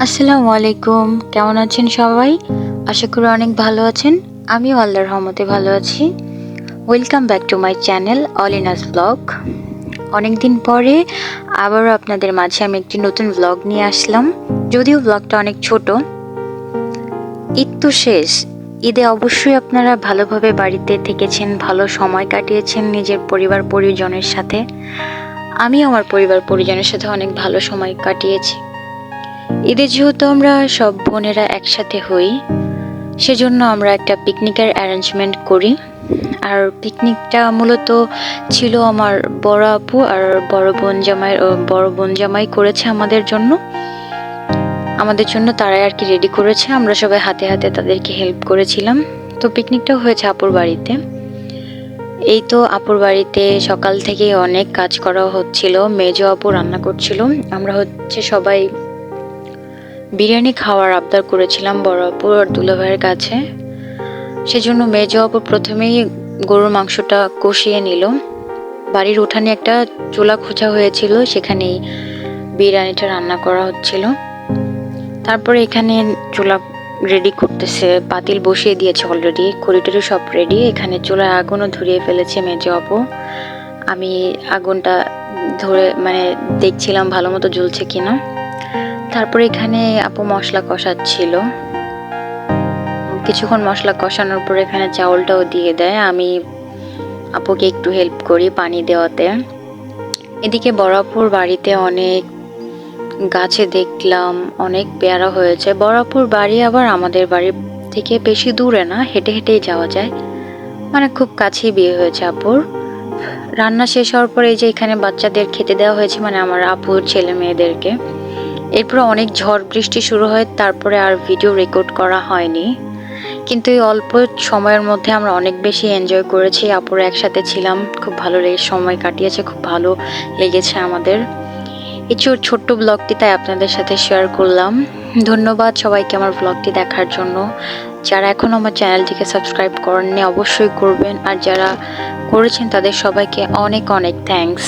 আসসালামু আলাইকুম, কেমন আছেন সবাই? আশা করি অনেক ভালো আছেন। আমিও আল্লাহর রহমতে ভালো আছি। Welcome back to my channel all in us blog. অনেকদিন পরে আবারও আপনাদের মাঝে আমি একটি নতুন ব্লগ নিয়ে আসলাম। যদিও ব্লগটা অনেক ছোট। ঈদ তো শেষ। ঈদে অবশ্যই আপনারা ভালোভাবে বাড়িতে থেকেছেন, ভালো সময় কাটিয়েছেন নিজের পরিবার পরিজনের সাথে। আমি আমার পরিবার পরিজনের সাথে অনেক ভালো সময় কাটিয়েছি। ঈদে যেহেতু আমরা সব বোনেরা একসাথে হই, সেজন্য আমরা একটা পিকনিকের অ্যারেঞ্জমেন্ট করি। আর পিকনিকটা মূলত ছিল আমার বড় আপু আর বড় বোন জামাই করেছে আমাদের জন্য তারাই আর কি রেডি করেছে। আমরা সবাই হাতে হাতে তাদেরকে হেল্প করেছিলাম। তো পিকনিকটাও হয়েছে আপুর বাড়িতে। এই তো আপুর বাড়িতে সকাল থেকে অনেক কাজ করা হচ্ছিল। মেজো আপু রান্না করছিল। আমরা সবাই বিরিয়ানি খাওয়ার আবদার করেছিলাম বড় আপু আর দুলা ভাইয়ের কাছে। সেজন্য মেজো আপু প্রথমেই গরুর মাংসটা কষিয়ে নিল। বাড়ির উঠানে একটা চুলা খোঁচা হয়েছিল, সেখানেই বিরিয়ানিটা রান্না করা হচ্ছিল। তারপরে এখানে চুলা রেডি করতেছে, পাতিল বসিয়ে দিয়েছে অলরেডি, খড়িটরি সব রেডি। এখানে চুলায় আগুনও ধরিয়ে ফেলেছে মেজো আপু। আমি আগুনটা ধরে দেখছিলাম ভালো মতো জ্বলছে কিনা। তারপরে এখানে আপু মশলা কষাচ্ছিল। কিছুক্ষণ মশলা কষানোর পর এখানে চাউলটাও দিয়ে দেয়। আমি আপুকে একটু হেল্প করি পানি দেওয়াতে। এদিকে বড় আপুর বাড়িতে অনেক গাছে দেখলাম অনেক পেয়ারা হয়েছে। বড় আপুর বাড়ি আবার আমাদের বাড়ির থেকে বেশি দূরে না, হেঁটে হেঁটেই যাওয়া যায়, খুব কাছেই বিয়ে হয়েছে আপুর। রান্না শেষ হওয়ার পরে এই যে এখানে বাচ্চাদের খেতে দেওয়া হয়েছে, আমার আপুর ছেলে মেয়েদেরকে। এরপর অনেক ঝড় বৃষ্টি শুরু হয়, তারপরে আর ভিডিও রেকর্ড করা হয়নি। কিন্তু এই অল্প সময়ের মধ্যে আমরা অনেক বেশি এনজয় করেছি। আপুরা একসাথে ছিলাম, খুব ভালো সময় কাটিয়েছে, খুব ভালো লেগেছে আমাদের। এই ছোট্ট ব্লগটি তাই আপনাদের সাথে শেয়ার করলাম। ধন্যবাদ সবাইকে আমার ব্লগটি দেখার জন্য। যারা এখনও আমার চ্যানেলটিকে সাবস্ক্রাইব করেননি অবশ্যই করবেন, আর যারা করেছেন তাদের সবাইকে অনেক অনেক থ্যাঙ্কস।